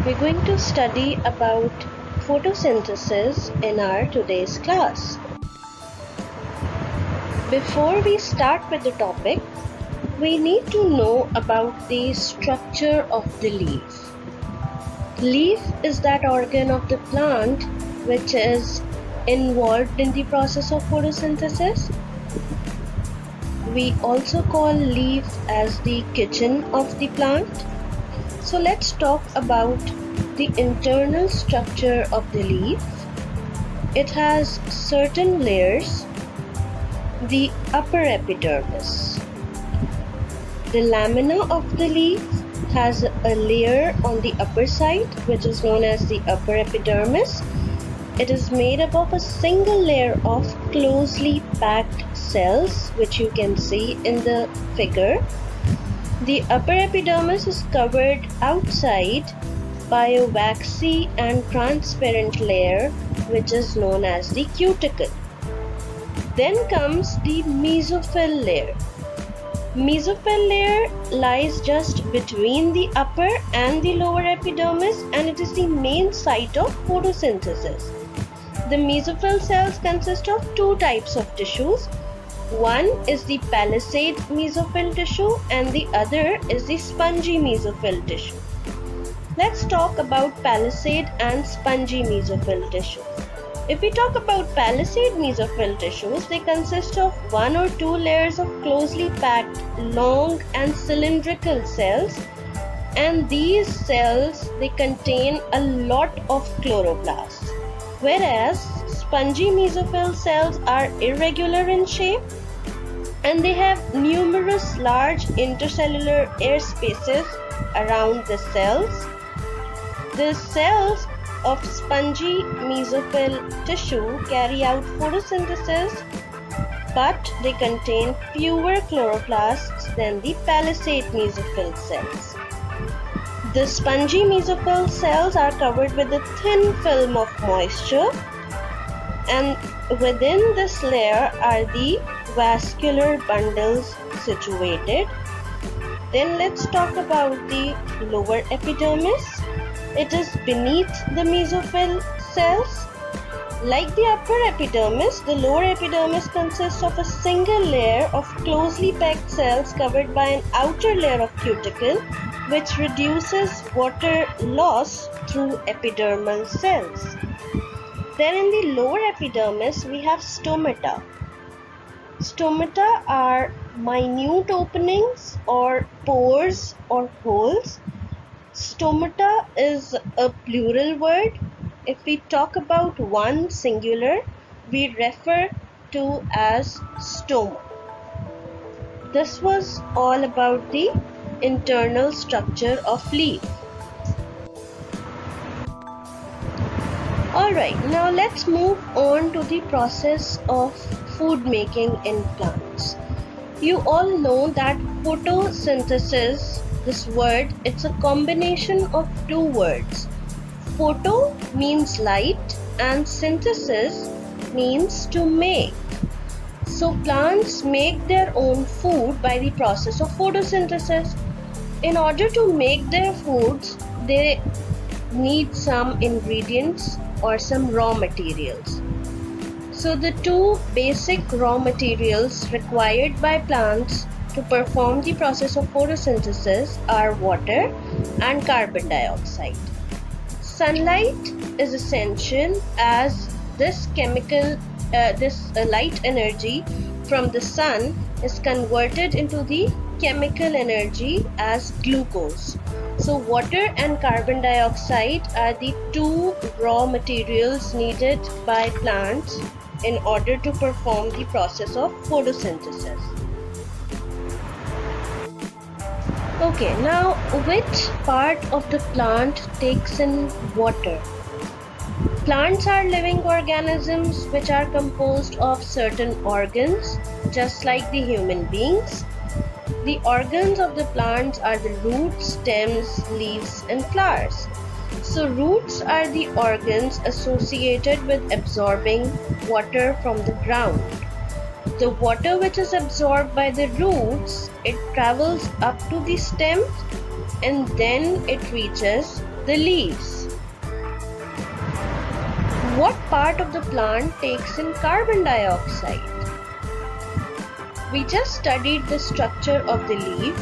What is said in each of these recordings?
we're going to study about photosynthesis in our today's class. Before we start with the topic, we need to know about the structure of the leaf. Leaf is that organ of the plant which is involved in the process of photosynthesis. We also call leaf as the kitchen of the plant. So let's talk about the internal structure of the leaf. It has certain layers. The upper epidermis. The lamina of the leaf has a layer on the upper side which is known as the upper epidermis. It is made up of a single layer of closely packed cells, which you can see in the figure. The upper epidermis is covered outside by a waxy and transparent layer which is known as the cuticle. Then comes the mesophyll layer. Mesophyll layer lies just between the upper and the lower epidermis, and it is the main site of photosynthesis. The mesophyll cells consist of two types of tissues. One is the palisade mesophyll tissue and the other is the spongy mesophyll tissue. Let's talk about palisade and spongy mesophyll tissue. If we talk about palisade mesophyll tissues, they consist of one or two layers of closely packed, long and cylindrical cells, and these cells they contain a lot of chloroplasts. Whereas spongy mesophyll cells are irregular in shape and they have numerous large intercellular air spaces around the cells. The cells of spongy mesophyll tissue carry out photosynthesis, but they contain fewer chloroplasts than the palisade mesophyll cells. The spongy mesophyll cells are covered with a thin film of moisture, and within this layer are the vascular bundles situated. Then let's talk about the lower epidermis. It is beneath the mesophyll cells. Like the upper epidermis, the lower epidermis consists of a single layer of closely packed cells covered by an outer layer of cuticle, which reduces water loss through epidermal cells. Then in the lower epidermis, we have stomata. Stomata are minute openings or pores or holes. Stomata is a plural word. If we talk about one singular, we refer to as stoma. This was all about the internal structure of leaf. Alright, now let's move on to the process of food making in plants. You all know that photosynthesis, this word, it's a combination of two words. Photo means light and synthesis means to make. So plants make their own food by the process of photosynthesis. In order to make their foods, they need some ingredients or some raw materials. So the two basic raw materials required by plants to perform the process of photosynthesis are water and carbon dioxide. Sunlight is essential as this light energy from the sun is converted into the chemical energy as glucose. So water and carbon dioxide are the two raw materials needed by plants in order to perform the process of photosynthesis. Okay, now which part of the plant takes in water? Plants are living organisms which are composed of certain organs, just like the human beings. The organs of the plants are the roots, stems, leaves, and flowers. So roots are the organs associated with absorbing water from the ground. The water which is absorbed by the roots, it travels up to the stems and then it reaches the leaves. What part of the plant takes in carbon dioxide? We just studied the structure of the leaf.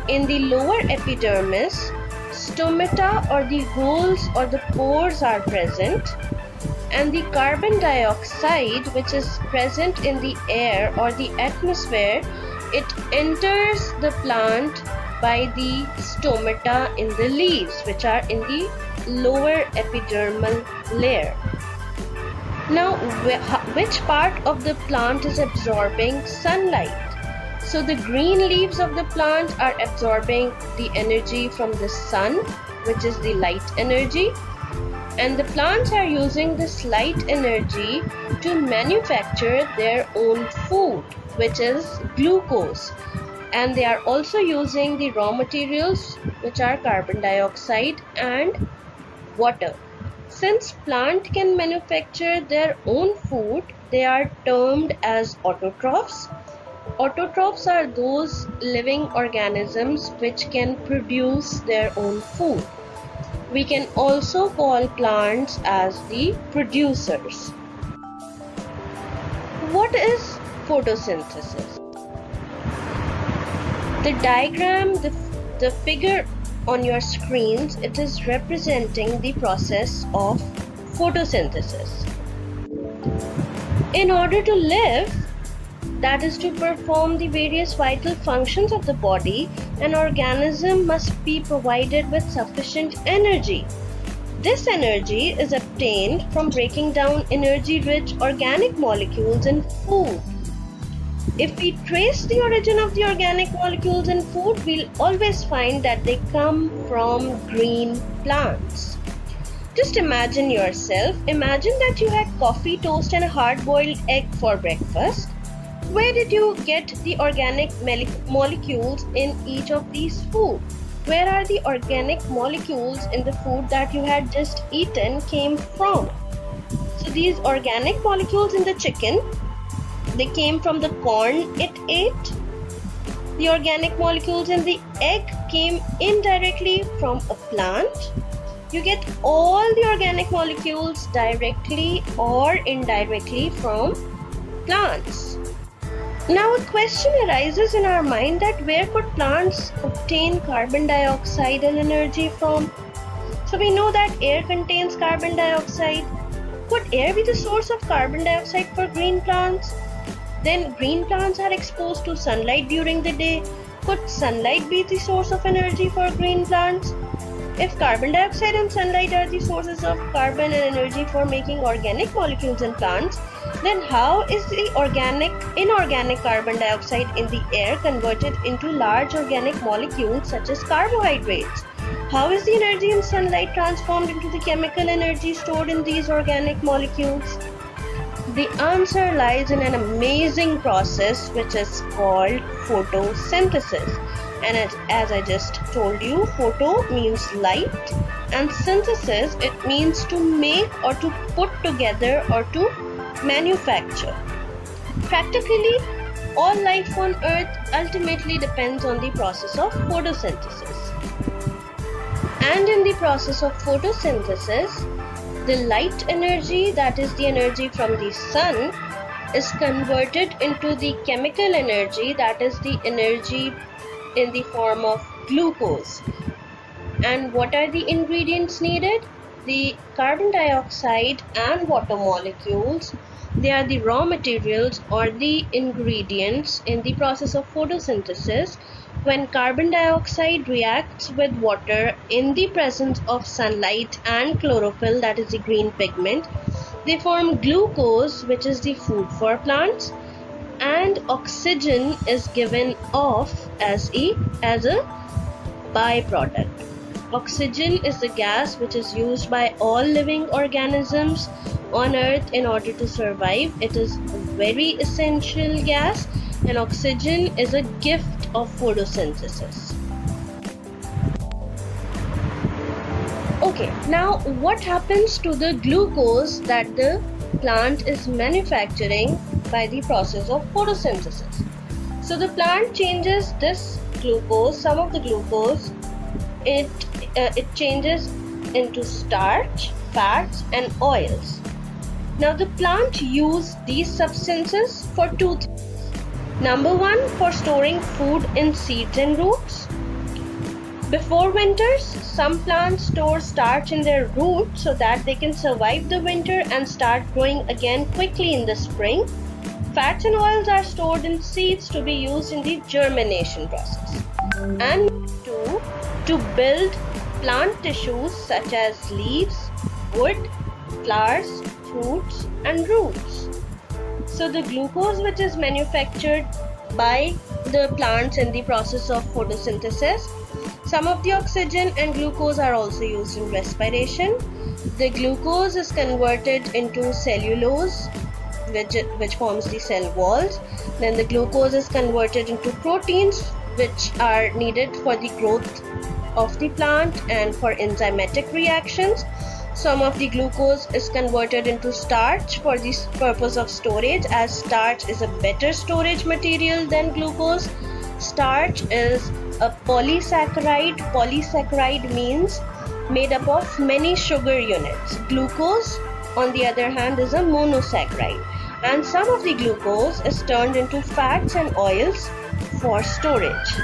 In the lower epidermis, stomata or the holes or the pores are present, and the carbon dioxide, which is present in the air or the atmosphere, it enters the plant by the stomata in the leaves, which are in the lower epidermal layer. Now, which part of the plant is absorbing sunlight? So the green leaves of the plant are absorbing the energy from the sun, which is the light energy, and the plants are using this light energy to manufacture their own food, which is glucose, and they are also using the raw materials, which are carbon dioxide and water. Since plant can manufacture their own food, they are termed as autotrophs. Autotrophs are those living organisms which can produce their own food. We can also call plants as the producers. What is photosynthesis? The diagram, the figure on your screens, it is representing the process of photosynthesis. In order to live, that is to perform the various vital functions of the body, an organism must be provided with sufficient energy. This energy is obtained from breaking down energy-rich organic molecules in food. If we trace the origin of the organic molecules in food, we'll always find that they come from green plants. Just imagine that you had coffee, toast and a hard-boiled egg for breakfast. Where did you get the organic molecules in each of these food? Where are the organic molecules in the food that you had just eaten came from? So these organic molecules in the chicken, they came from the corn it ate. The organic molecules in the egg came indirectly from a plant. You get all the organic molecules directly or indirectly from plants. Now a question arises in our mind that where could plants obtain carbon dioxide and energy from? So we know that air contains carbon dioxide. Could air be the source of carbon dioxide for green plants? Then green plants are exposed to sunlight during the day. Could sunlight be the source of energy for green plants? If carbon dioxide and sunlight are the sources of carbon and energy for making organic molecules in plants, then how is the inorganic carbon dioxide in the air converted into large organic molecules such as carbohydrates? How is the energy in sunlight transformed into the chemical energy stored in these organic molecules? The answer lies in an amazing process which is called photosynthesis. And as I just told you, photo means light and synthesis, it means to make or to put together or to manufacture. Practically, all life on earth ultimately depends on the process of photosynthesis. And in the process of photosynthesis, the light energy, that is the energy from the sun, is converted into the chemical energy, that is the energy in the form of glucose. And what are the ingredients needed? The carbon dioxide and water molecules, they are the raw materials or the ingredients in the process of photosynthesis. When carbon dioxide reacts with water in the presence of sunlight and chlorophyll, that is the green pigment, they form glucose, which is the food for plants, and oxygen is given off as a byproduct. Oxygen is the gas which is used by all living organisms on earth in order to survive. It is a very essential gas, and oxygen is a gift of photosynthesis. Okay, now what happens to the glucose that the plant is manufacturing by the process of photosynthesis? So the plant changes this glucose, some of the glucose, it changes into starch, fats and oils. Now the plant uses these substances for two things. Number one, for storing food in seeds and roots. Before winters, some plants store starch in their roots so that they can survive the winter and start growing again quickly in the spring. Fats and oils are stored in seeds to be used in the germination process. And two, to build plant tissues such as leaves, wood, flowers, fruits and roots. So the glucose which is manufactured by the plants in the process of photosynthesis, some of the oxygen and glucose are also used in respiration. The glucose is converted into cellulose, which forms the cell walls. Then the glucose is converted into proteins, which are needed for the growth of the plant and for enzymatic reactions. Some of the glucose is converted into starch for the purpose of storage, as starch is a better storage material than glucose. Starch is a polysaccharide. Polysaccharide means made up of many sugar units. Glucose, on the other hand, is a monosaccharide. And some of the glucose is turned into fats and oils for storage.